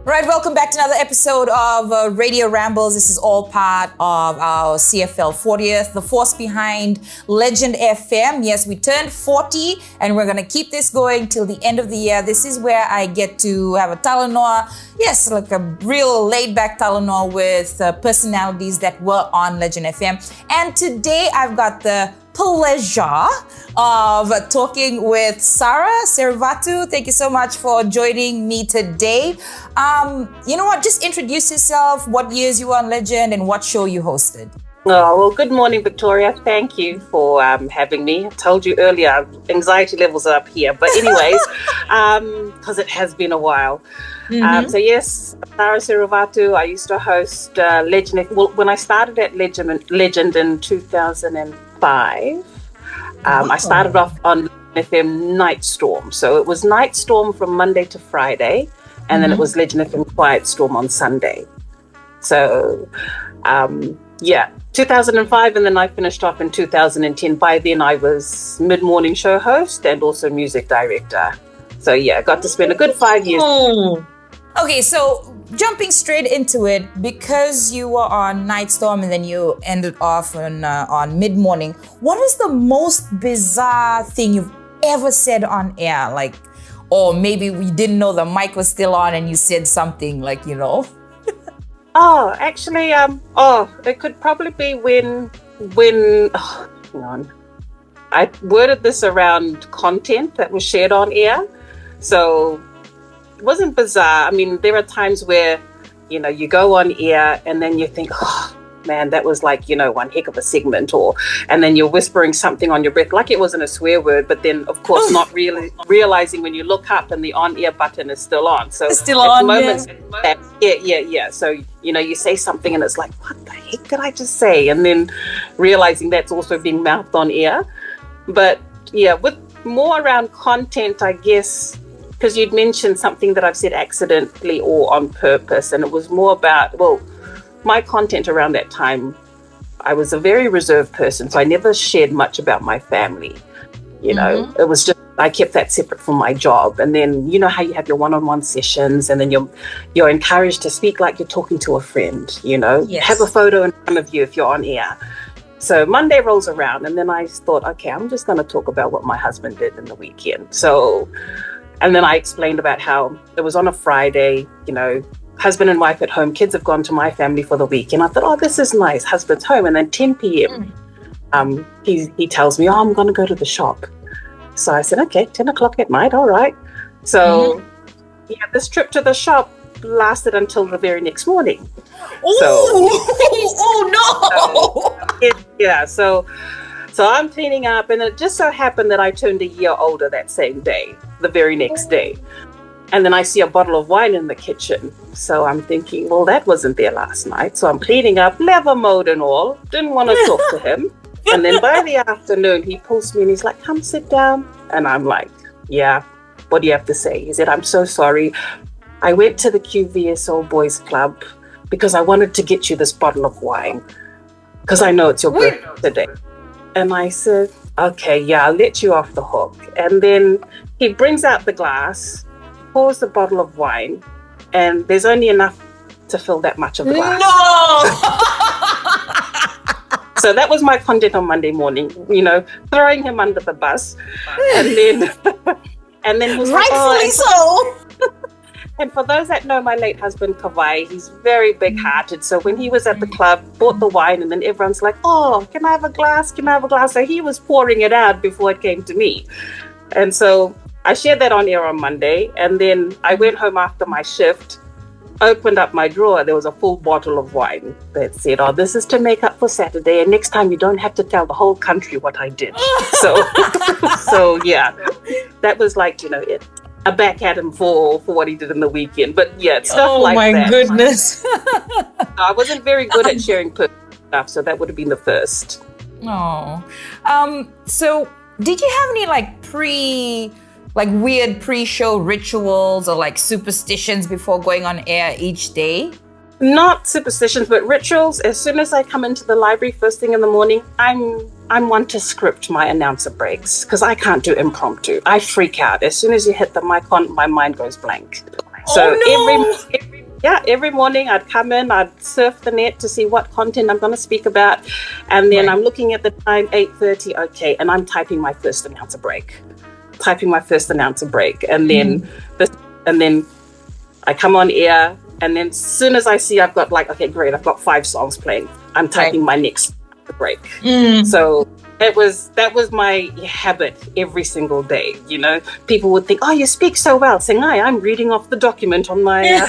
Right, welcome back to another episode of Radio Rambles. This is all part of our CFL 40th, the force behind LegendFM. Yes, we turned 40 and we're going to keep this going till the end of the year. This is where I get to have a talanoa. Yes, like a real laid-back talanoa with personalities that were on LegendFM. And today I've got the pleasure of talking with Sara Seruvatu. Thank you so much for joining me today. You know what? Just introduce yourself, what years you were on Legend, and what show you hosted. Oh, well, good morning, Victoria. Thank you for having me. I told you earlier, anxiety levels are up here. But anyways, because it has been a while. So yes, Sara Seruvatu. I used to host Legend. Well, when I started at Legend in 2005, I started off on FM Night Storm. So it was Night Storm from Monday to Friday, and then it was Legend FM Quiet Storm on Sunday. So, 2005, and then I finished off in 2010. By then I was mid-morning show host and also music director. So yeah, I got to spend a good 5 years. Okay, so jumping straight into it, because you were on Night Storm and then you ended off on mid-morning, what is the most bizarre thing you've ever said on air? Like, or maybe we didn't know the mic was still on and you said something like, you know? Oh, actually, it could probably be when hang on. I worded this around content that was shared on air. So it wasn't bizarre. I mean, there are times where, you know, you go on air and then you think, oh man, that was like, you know, one heck of a segment, and then you're whispering something on your breath, like it wasn't a swear word, but then of course not really realizing when you look up and the on-air button is still on. So it's still on, moments yeah. So, you know, you say something and it's like, what the heck did I just say? And then realizing that's also being mouthed on air. But yeah, with more around content, I guess, because you'd mentioned something that I've said accidentally or on purpose, and it was more about, well, my content around that time, I was a very reserved person, so I never shared much about my family. You know, it was just, I kept that separate from my job. And then, you know how you have your one-on-one sessions and then you're encouraged to speak like you're talking to a friend, you know, have a photo in front of you if you're on air. So Monday rolls around and then I thought, okay, I'm just going to talk about what my husband did in the weekend. So, and then I explained about how it was on a Friday, you know, husband and wife at home, kids have gone to my family for the week. And I thought, oh, this is nice, husband's home. And then 10 p.m, he tells me, oh, I'm going to go to the shop. So I said, okay, 10 o'clock at night, all right. So this trip to the shop lasted until the very next morning. So I'm cleaning up, and it just so happened that I turned a year older that same day, the very next day. And then I see a bottle of wine in the kitchen. So I'm thinking, well, that wasn't there last night. So I'm cleaning up, lever mode and all. Didn't want to talk to him. And then by the afternoon, he pulls me and he's like, come sit down. And I'm like, yeah, what do you have to say? He said, I'm so sorry. I went to the QVSO Boys Club because I wanted to get you this bottle of wine because I know it's your birthday today. And I said, okay, yeah, I'll let you off the hook. And then he brings out the glass, pours the bottle of wine, and there's only enough to fill that much of the glass. No! So that was my content on Monday morning, you know, throwing him under the bus. And then was rightfully so. And for those that know my late husband, Kawai, he's very big-hearted. So when he was at the club, bought the wine, and then everyone's like, oh, can I have a glass? Can I have a glass? So he was pouring it out before it came to me. And so I shared that on air on Monday. And then I went home after my shift, opened up my drawer. There was a full bottle of wine that said, oh, this is to make up for Saturday. And next time you don't have to tell the whole country what I did. So yeah, that was like, you know, a back at him for what he did in the weekend. But yeah, stuff like that. Oh my goodness. I wasn't very good at sharing personal stuff, so that would have been the first. Oh. So did you have any weird pre-show rituals or like superstitions before going on air each day? Not superstitions, but rituals. As soon as I come into the library first thing in the morning, I'm one to script my announcer breaks because I can't do impromptu. I freak out. As soon as you hit the mic on, my mind goes blank. So every yeah, every morning I'd come in, I'd surf the net to see what content I'm going to speak about. And then I'm looking at the time, 8:30, okay, and I'm typing my first announcer break. And then I come on air, and then as soon as I see I've got like, okay, great, I've got 5 songs playing, I'm typing my next break. So that was my habit every single day. You know, people would think, oh, you speak so well. Saying, I'm reading off the document on my.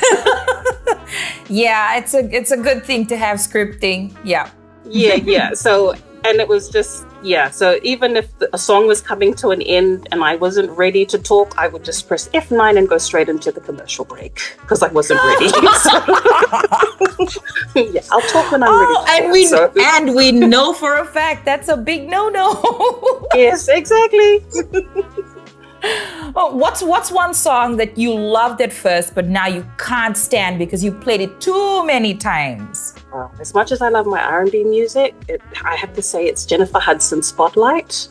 Yeah, it's a good thing to have scripting. Yeah. Yeah. So, and it was just, so even if a song was coming to an end and I wasn't ready to talk, I would just press F9 and go straight into the commercial break because I wasn't ready. Yeah, I'll talk when I'm ready. And we know for a fact that's a big no-no. Yes, exactly. Oh, what's one song that you loved at first, but now you can't stand because you played it too many times? As much as I love my R&B music, I have to say it's Jennifer Hudson's Spotlight,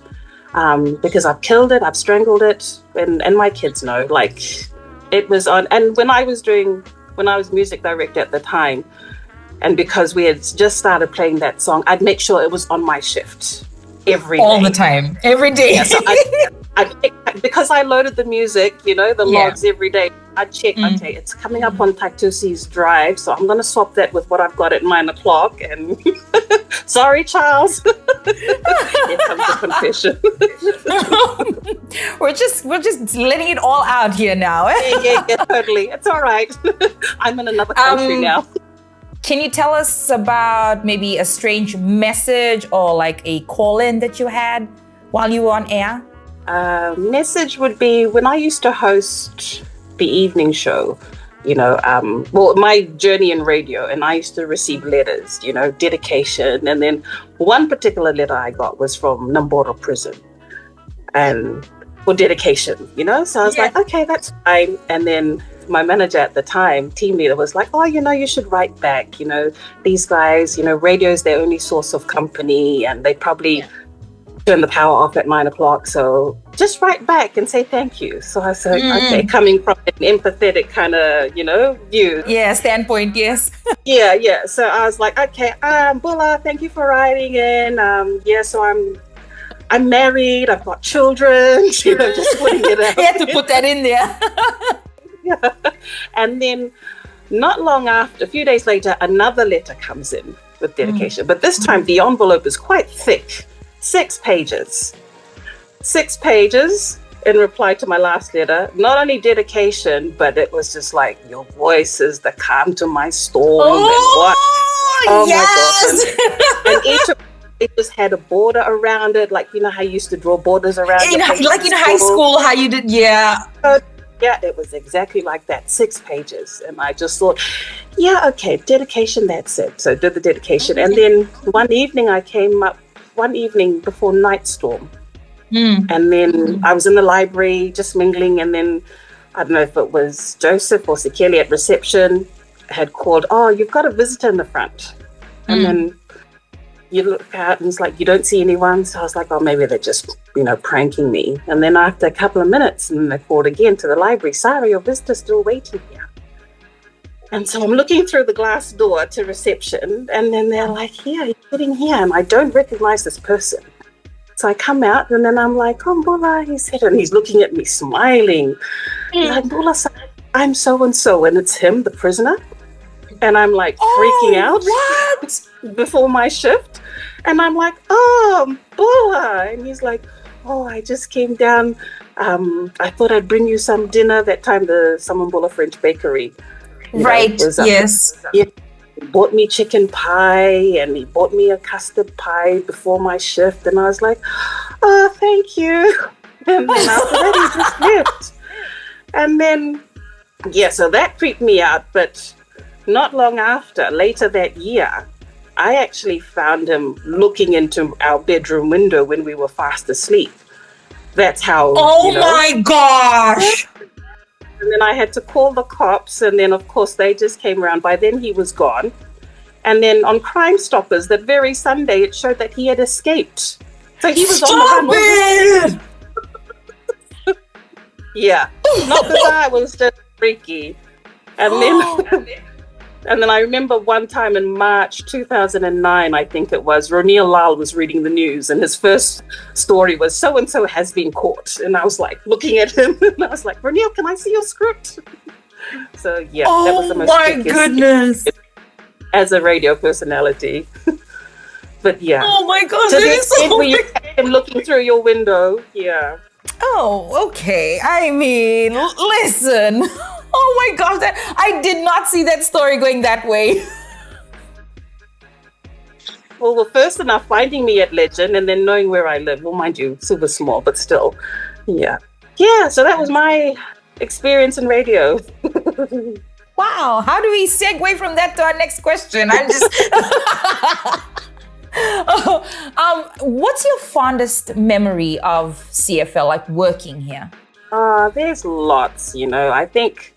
because I've killed it, I've strangled it, and my kids know. Like, it was on. And when I was music director at the time, and because we had just started playing that song, I'd make sure it was on my shift every day. All the time, every day. Yeah, so because I loaded the music, the logs every day, I'd check, okay, it's coming up on Taitusi's drive, so I'm going to swap that with what I've got at 9 o'clock. And sorry, Charles. Here comes the confession. We're just letting it all out here now. Yeah, totally. It's all right. I'm in another country now. Can you tell us about maybe a strange message or like a call-in that you had while you were on air? Message would be when I used to host the evening show, my journey in radio, and I used to receive letters, dedication. And then one particular letter I got was from Namboro prison and for dedication, so I was like, okay, that's fine. And then my manager at the time, team leader, was like, oh, you should write back, these guys, radio is their only source of company, and they probably turn the power off at 9 o'clock. So just write back and say thank you. So I said, okay, coming from an empathetic kind of, view. Yeah, standpoint, yes. Yeah. So I was like, okay, Bula, thank you for writing in. So I'm married, I've got children, just putting it out. You had to put that in there. Yeah. And then not long after, a few days later, another letter comes in with dedication. But this time the envelope is quite thick. 6 pages in reply to my last letter. Not only dedication, but it was just like, your voice is the calm to my storm. Yes! My gosh. And each of it just had a border around it, like how you used to draw borders around it. Like in high school, how you did, yeah, it was exactly like that, 6 pages. And I just thought, okay, dedication, that's it. So I did the dedication. And then one evening I came up, before Nightstorm. And then I was in the library just mingling, and then I don't know if it was Joseph or Sekeli at reception had called, oh, you've got a visitor in the front. And then you look out and it's like, you don't see anyone. So I was like, oh, maybe they're just, pranking me. And then after a couple of minutes, and they called again to the library, Sara, your visitor's still waiting here. And so I'm looking through the glass door to reception, and then they're like, he's sitting here, and I don't recognize this person. So I come out, and then I'm like, oh, Bula, he said, and he's looking at me smiling. He's like, Bula, I'm so-and-so, and it's him, the prisoner. And I'm like freaking out. What? Before my shift. And I'm like, oh, Bula. And he's like, oh, I just came down. I thought I'd bring you some dinner. That time, the Samambula French Bakery. Right, yes. He bought me chicken pie, and he bought me a custard pie before my shift. And I was like, oh, thank you. And then after that, he just left. And then, so that freaked me out. But not long after, later that year, I actually found him looking into our bedroom window when we were fast asleep. That's how. Oh my gosh. And then I had to call the cops, and then of course they just came around. By then he was gone. And then on Crime Stoppers, that very Sunday, it showed that he had escaped. So he was on the run. Yeah. Not that I was just freaky. And then And then I remember one time in March 2009, I think it was, Ronil Lal was reading the news and his first story was so-and-so has been caught. And I was like looking at him and I was like, Ronil, can I see your script? So yeah, that was the most goodness. As a radio personality. But yeah. Oh my gosh, to the extent where you came looking through your window, yeah. Oh, okay. I mean, listen. Oh my gosh, I did not see that story going that way. Well, first enough finding me at Legend and then knowing where I live. Well, mind you, super small, but still. Yeah. Yeah, so that was my experience in radio. Wow. How do we segue from that to our next question? I'm just... what's your fondest memory of CFL, like working here? There's lots, I think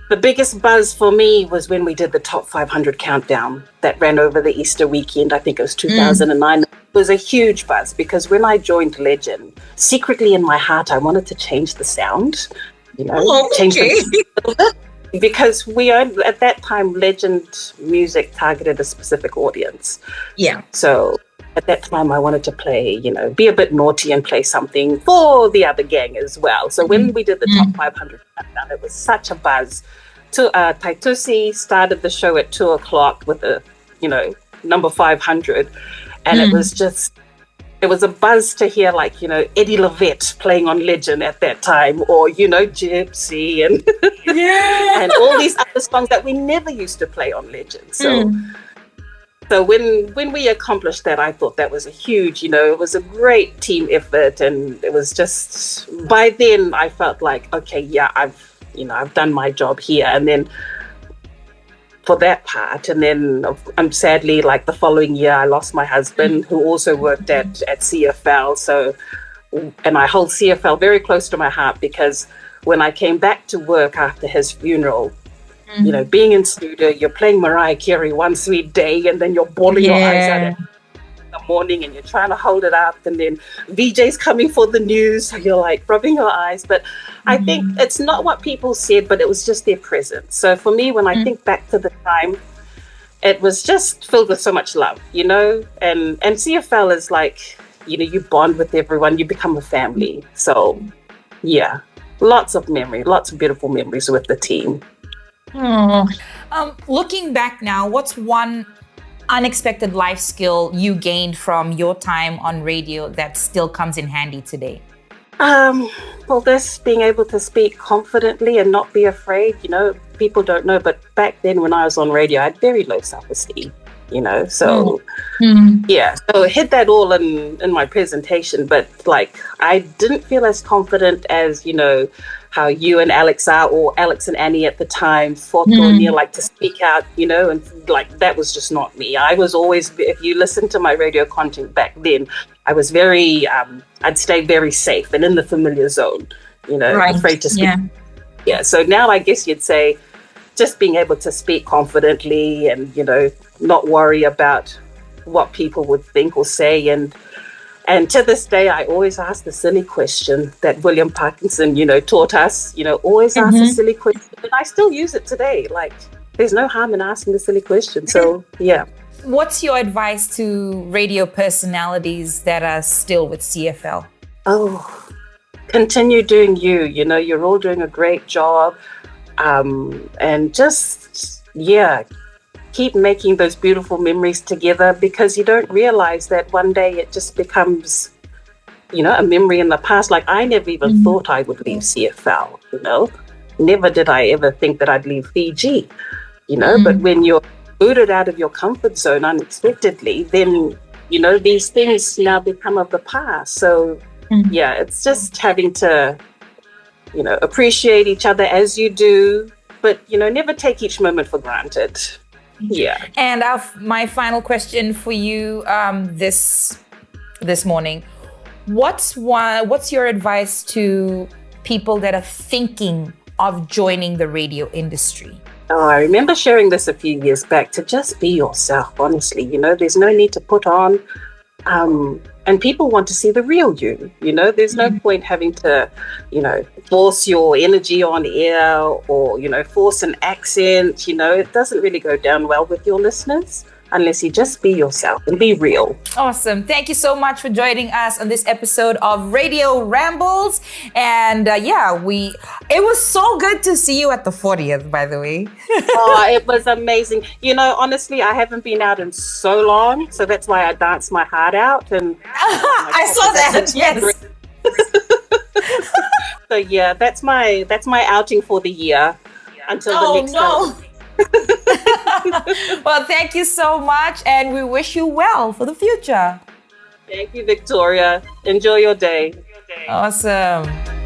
the biggest buzz for me was when we did the top 500 countdown that ran over the Easter weekend. I think it was 2009. It was a huge buzz because when I joined Legend, secretly in my heart, I wanted to change the sound, change the because we owned, at that time, Legend music targeted a specific audience. Yeah. So at that time, I wanted to play, be a bit naughty and play something for the other gang as well. So when we did the top 500 countdown, it was such a buzz. Taitusi started the show at 2:00 with the, number 500. And it was a buzz to hear Eddie Levette playing on Legend at that time, or, Gypsy and and all these other songs that we never used to play on Legend. So when we accomplished that, I thought that was a huge, it was a great team effort. And it was just, by then I felt like, okay, yeah, I've done my job here. And then for that part, and then sadly, the following year, I lost my husband, who also worked at CFL. So, and I hold CFL very close to my heart because when I came back to work after his funeral, being in studio, you're playing Mariah Carey, One Sweet Day, and then you're bawling your eyes out in the morning and you're trying to hold it up, and then VJ's coming for the news, so you're rubbing your eyes. But I think it's not what people said, but it was just their presence. So for me, when I think back to the time, it was just filled with so much love, and CFL is you bond with everyone, you become a family. So yeah, lots of beautiful memories with the team. Looking back now, what's one unexpected life skill you gained from your time on radio that still comes in handy today? Well, this being able to speak confidently and not be afraid. People don't know, but back then when I was on radio, I had very low self-esteem. So yeah, so I hit that all in my presentation, but I didn't feel as confident as how you and Alex are, or Alex and Annie at the time, Foto Neil to speak out, and that was just not me. I was always, if you listen to my radio content back then, I was very, I'd stay very safe and in the familiar zone, afraid to speak. Yeah. So now I guess you'd say just being able to speak confidently and, not worry about what people would think or say. And to this day, I always ask the silly question that William Parkinson, taught us, always ask a silly question. And I still use it today. There's no harm in asking the silly question. So, yeah. What's your advice to radio personalities that are still with CFL? Oh, continue doing you. You're all doing a great job. And just, keep making those beautiful memories together, because you don't realize that one day it just becomes, a memory in the past. I never even thought I would leave CFL, Never did I ever think that I'd leave Fiji, but when you're booted out of your comfort zone unexpectedly, then, these things now become of the past. So, it's just having to, appreciate each other as you do, but, never take each moment for granted. Yeah. And my final question for you this morning, what's your advice to people that are thinking of joining the radio industry? Oh, I remember sharing this a few years back, to just be yourself, honestly. There's no need to put on. And people want to see the real you. There's no point having to, force your energy on air or, force an accent. It doesn't really go down well with your listeners unless you just be yourself and be real. Awesome. Thank you so much for joining us on this episode of Radio Rambles. And it was so good to see you at the 40th, by the way. Oh, it was amazing. Honestly, I haven't been out in so long, so that's why I danced my heart out. And I saw that, yes. So yeah, that's my outing for the year until the next one. Well, thank you so much, and we wish you well for the future. Thank you, Victoria. Enjoy your day. Awesome.